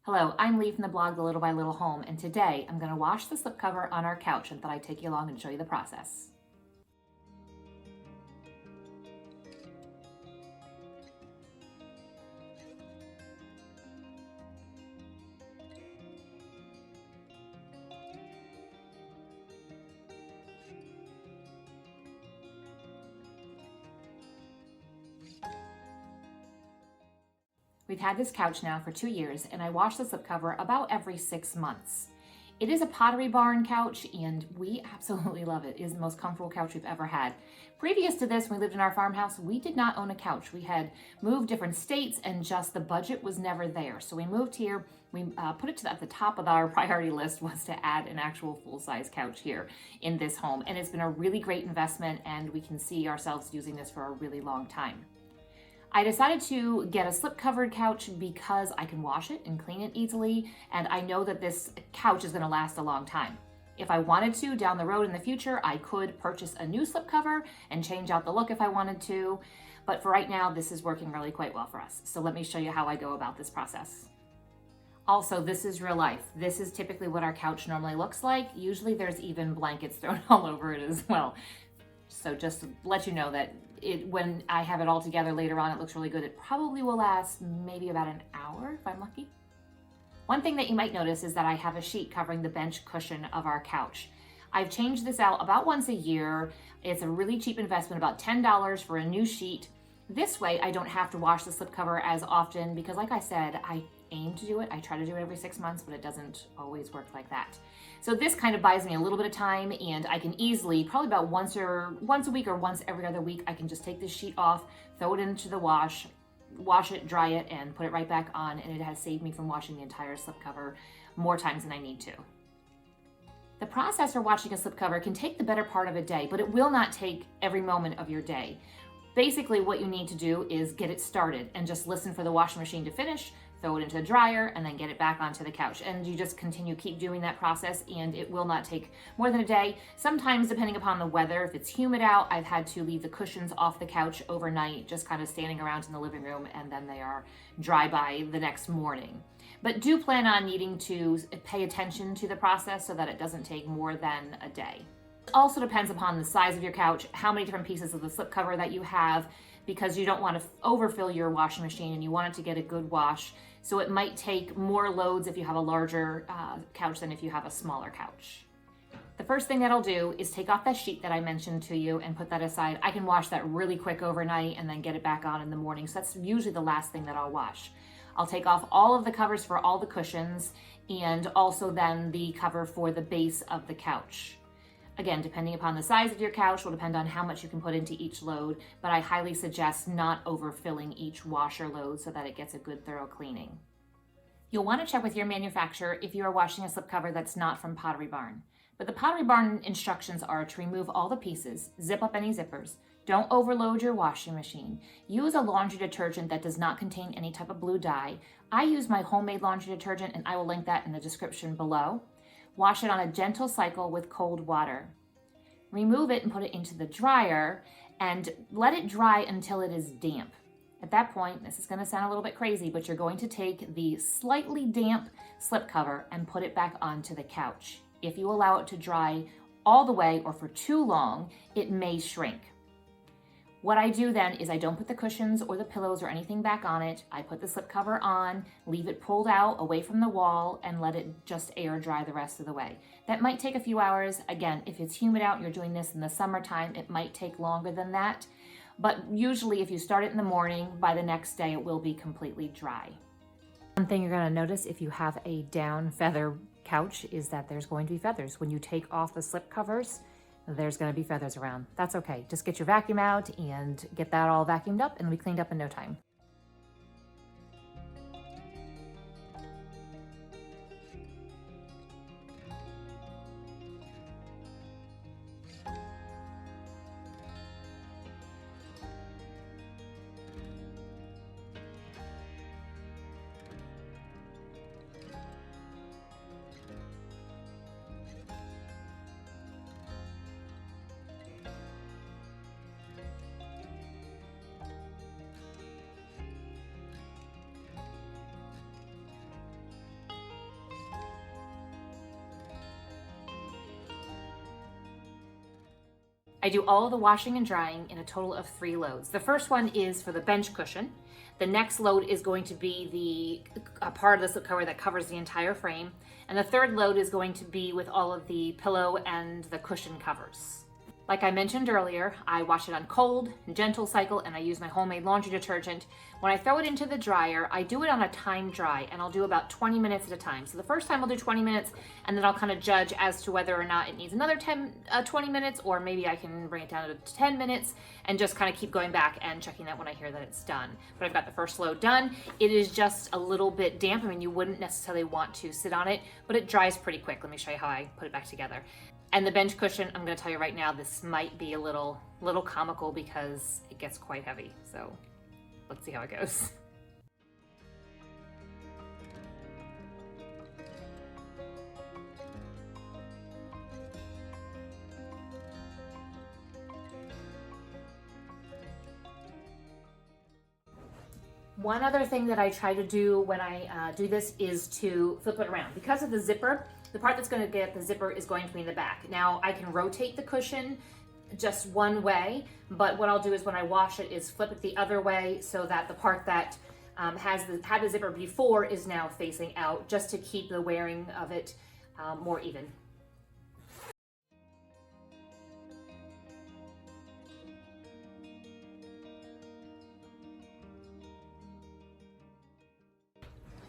Hello, I'm Lee from the blog The Little by Little Home, and today I'm going to wash the slipcover on our couch and thought I'd take you along and show you the process. We've had this couch now for 2 years, and I wash the slipcover about every 6 months. It is a Pottery Barn couch, and we absolutely love it. It is the most comfortable couch we've ever had. Previous to this, when we lived in our farmhouse, we did not own a couch. We had moved different states, and just the budget was never there. So we moved here. We put it at the top of our priority list was to add an actual full-size couch here in this home. And it's been a really great investment, and we can see ourselves using this for a really long time. I decided to get a slip-covered couch because I can wash it and clean it easily, and I know that this couch is going to last a long time. If I wanted to, down the road in the future, I could purchase a new slipcover and change out the look if I wanted to, but for right now, this is working really quite well for us. So let me show you how I go about this process. Also, this is real life. This is typically what our couch normally looks like. Usually there's even blankets thrown all over it as well. So just to let you know that when I have it all together later on, it looks really good. It probably will last maybe about an hour if I'm lucky. One thing that you might notice is that I have a sheet covering the bench cushion of our couch. I've changed this out about once a year. It's a really cheap investment, about $10 for a new sheet. This way I don't have to wash the slipcover as often because like I said, I aim to do it. I try to do it every 6 months, but it doesn't always work like that. So this kind of buys me a little bit of time, and I can easily, probably about once a week or once every other week, I can just take this sheet off, throw it into the wash it, dry it, and put it right back on, and it has saved me from washing the entire slipcover more times than I need to. The process for washing a slipcover can take the better part of a day, but it will not take every moment of your day. Basically, what you need to do is get it started and just listen for the washing machine to finish, throw it into the dryer, and then get it back onto the couch. And you just keep doing that process, and it will not take more than a day. Sometimes, depending upon the weather, if it's humid out, I've had to leave the cushions off the couch overnight, just kind of standing around in the living room, and then they are dry by the next morning. But do plan on needing to pay attention to the process so that it doesn't take more than a day. It also depends upon the size of your couch, how many different pieces of the slipcover that you have, because you don't want to overfill your washing machine and you want it to get a good wash. So it might take more loads if you have a larger couch than if you have a smaller couch. The first thing that I'll do is take off that sheet that I mentioned to you and put that aside. I can wash that really quick overnight and then get it back on in the morning. So that's usually the last thing that I'll wash. I'll take off all of the covers for all the cushions and also then the cover for the base of the couch. Again, depending upon the size of your couch will depend on how much you can put into each load, but I highly suggest not overfilling each washer load so that it gets a good thorough cleaning. You'll want to check with your manufacturer if you are washing a slipcover that's not from Pottery Barn. But the Pottery Barn instructions are to remove all the pieces, zip up any zippers, don't overload your washing machine, use a laundry detergent that does not contain any type of blue dye. I use my homemade laundry detergent and I will link that in the description below. Wash it on a gentle cycle with cold water. Remove it and put it into the dryer and let it dry until it is damp. At that point, this is going to sound a little bit crazy, but you're going to take the slightly damp slipcover and put it back onto the couch. If you allow it to dry all the way or for too long, it may shrink. What I do then is I don't put the cushions or the pillows or anything back on it. I put the slipcover on, leave it pulled out away from the wall, and let it just air dry the rest of the way. That might take a few hours. Again, if it's humid out and you're doing this in the summertime, it might take longer than that. But usually if you start it in the morning, by the next day it will be completely dry. One thing you're going to notice if you have a down feather couch is that there's going to be feathers. When you take off the slip covers, there's going to be feathers around. That's okay. Just get your vacuum out and get that all vacuumed up and we cleaned up in no time. I do all of the washing and drying in a total of 3 loads. The first one is for the bench cushion. The next load is going to be a part of the slipcover that covers the entire frame. And the third load is going to be with all of the pillow and the cushion covers. Like I mentioned earlier, I wash it on cold, gentle cycle, and I use my homemade laundry detergent. When I throw it into the dryer, I do it on a time dry, and I'll do about 20 minutes at a time. So the first time I'll do 20 minutes, and then I'll kind of judge as to whether or not it needs another 20 minutes, or maybe I can bring it down to 10 minutes, and just kind of keep going back and checking that when I hear that it's done. But I've got the first load done. It is just a little bit damp. I mean, you wouldn't necessarily want to sit on it, but it dries pretty quick. Let me show you how I put it back together. And the bench cushion, I'm gonna tell you right now, this might be a little comical because it gets quite heavy. So let's see how it goes. One other thing that I try to do when I do this is to flip it around. Because of the zipper, the part that's going to get the zipper is going to be in the back. Now I can rotate the cushion just one way, but what I'll do is when I wash it is flip it the other way so that the part that had the zipper before is now facing out, just to keep the wearing of it more even.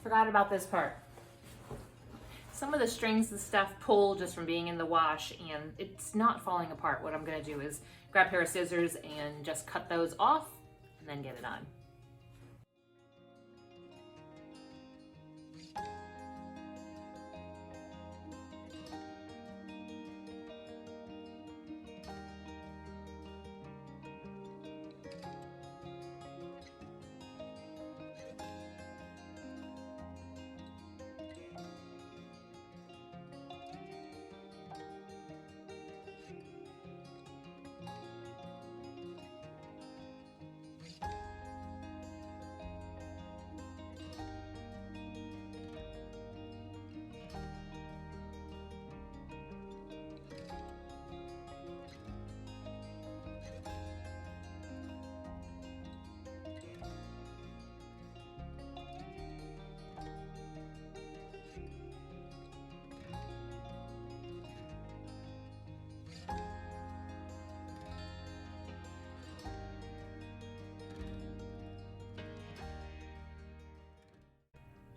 Forgot about this part. Some of the strings and stuff pull just from being in the wash, and it's not falling apart. What I'm gonna do is grab a pair of scissors and just cut those off and then get it on.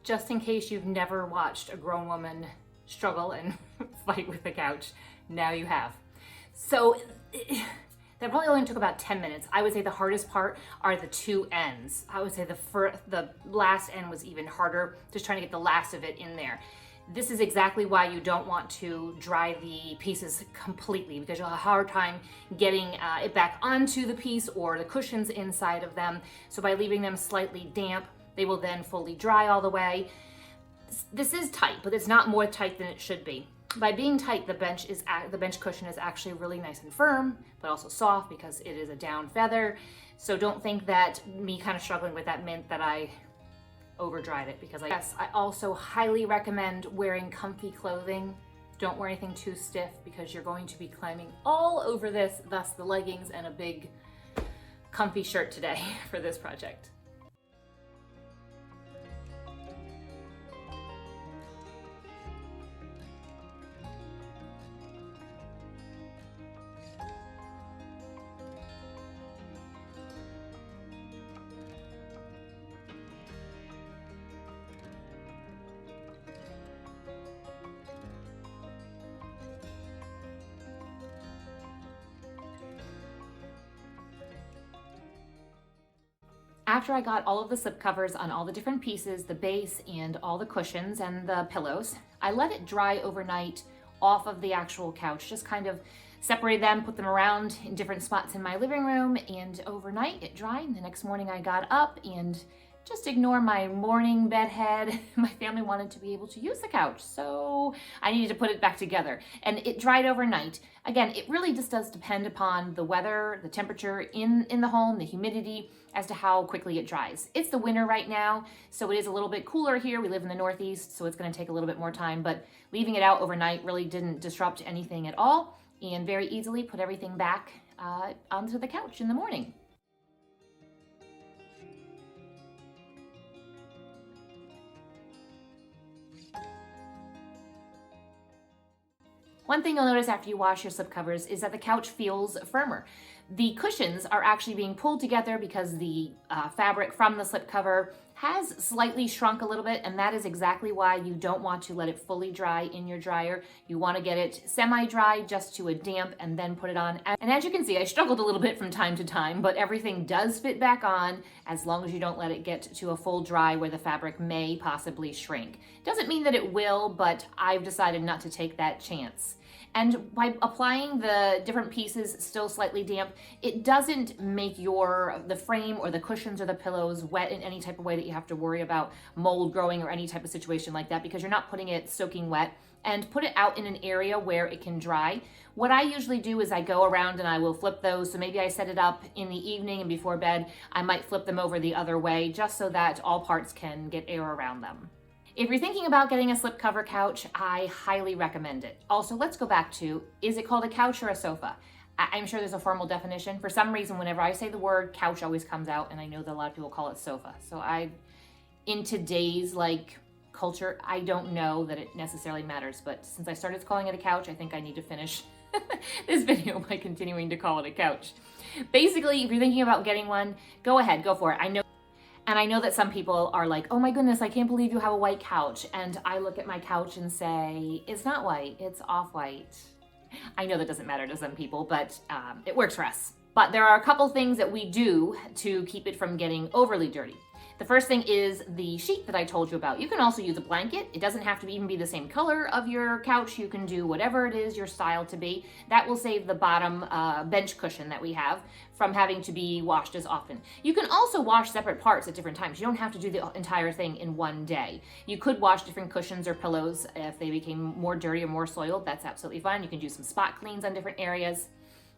Just in case you've never watched a grown woman struggle and fight with the couch, now you have. So that probably only took about 10 minutes. I would say the hardest part are the two ends. I would say the last end was even harder, just trying to get the last of it in there. This is exactly why you don't want to dry the pieces completely, because you'll have a hard time getting it back onto the piece or the cushions inside of them. So by leaving them slightly damp, they will then fully dry all the way. This is tight, but it's not more tight than it should be. By being tight, the bench cushion is actually really nice and firm, but also soft because it is a down feather. So don't think that me kind of struggling with that meant that I over dried it, because I also highly recommend wearing comfy clothing. Don't wear anything too stiff because you're going to be climbing all over this, thus the leggings and a big comfy shirt today for this project. After I got all of the slip covers on all the different pieces, the base and all the cushions and the pillows, I let it dry overnight off of the actual couch. Just kind of separated them, put them around in different spots in my living room, and overnight it dried. The next morning I got up, and just ignore my morning bedhead, my family wanted to be able to use the couch, so I needed to put it back together. And it dried overnight. Again, it really just does depend upon the weather, the temperature in the home, the humidity, as to how quickly it dries. It's the winter right now, so it is a little bit cooler here. We live in the Northeast, so it's gonna take a little bit more time, but leaving it out overnight really didn't disrupt anything at all, and very easily put everything back onto the couch in the morning. One thing you'll notice after you wash your slipcovers is that the couch feels firmer. The cushions are actually being pulled together because the fabric from the slipcover has slightly shrunk a little bit, and that is exactly why you don't want to let it fully dry in your dryer. You want to get it semi-dry just to a damp and then put it on. And as you can see, I struggled a little bit from time to time, but everything does fit back on as long as you don't let it get to a full dry where the fabric may possibly shrink. Doesn't mean that it will, but I've decided not to take that chance. And by applying the different pieces still slightly damp, it doesn't make the frame or the cushions or the pillows wet in any type of way that you have to worry about mold growing or any type of situation like that, because you're not putting it soaking wet. And put it out in an area where it can dry. What I usually do is I go around and I will flip those. So maybe I set it up in the evening and before bed, I might flip them over the other way just so that all parts can get air around them. If you're thinking about getting a slipcover couch, I highly recommend it. Also, let's go back to, is it called a couch or a sofa? I'm sure there's a formal definition. For some reason, whenever I say the word, couch always comes out, and I know that a lot of people call it sofa. So in today's culture, I don't know that it necessarily matters, but since I started calling it a couch, I think I need to finish this video by continuing to call it a couch. Basically, if you're thinking about getting one, go ahead, go for it. I know that some people are like, oh my goodness, I can't believe you have a white couch. And I look at my couch and say, it's not white, it's off-white. I know that doesn't matter to some people, but it works for us. But there are a couple things that we do to keep it from getting overly dirty. The first thing is the sheet that I told you about. You can also use a blanket. It doesn't have to even be the same color of your couch. You can do whatever it is your style to be. That will save the bottom bench cushion that we have from having to be washed as often. You can also wash separate parts at different times. You don't have to do the entire thing in one day. You could wash different cushions or pillows if they became more dirty or more soiled. That's absolutely fine. You can do some spot cleans on different areas.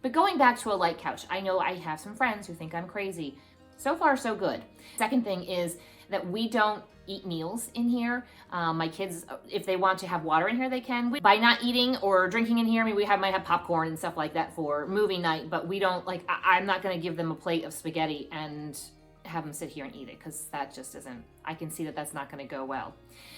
But going back to a light couch, I know I have some friends who think I'm crazy. So far, so good. Second thing is that we don't eat meals in here. My kids, if they want to have water in here, they can. By not eating or drinking in here, I mean, might have popcorn and stuff like that for movie night, but we don't, I'm not gonna give them a plate of spaghetti and have them sit here and eat it, because that just isn't, I can see that that's not gonna go well.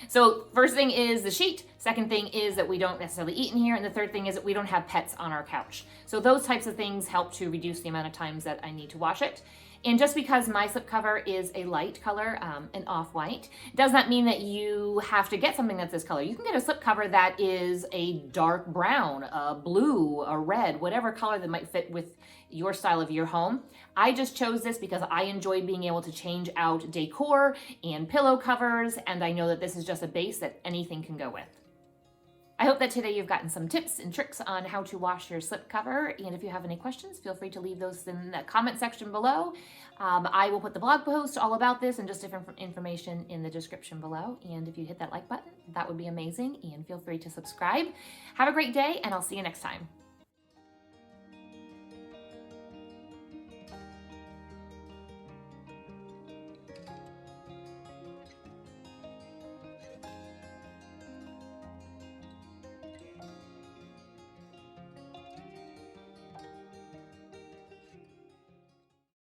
So first thing is the sheet. Second thing is that we don't necessarily eat in here. And the third thing is that we don't have pets on our couch. So those types of things help to reduce the amount of times that I need to wash it. And just because my slipcover is a light color, an off-white, does not mean that you have to get something that's this color. You can get a slipcover that is a dark brown, a blue, a red, whatever color that might fit with your style of your home. I just chose this because I enjoy being able to change out decor and pillow covers, and I know that this is just a base that anything can go with. I hope that today you've gotten some tips and tricks on how to wash your slipcover, and if you have any questions, feel free to leave those in the comment section below. I will put the blog post all about this and just different information in the description below, and if you hit that like button, that would be amazing, and feel free to subscribe. Have a great day, and I'll see you next time.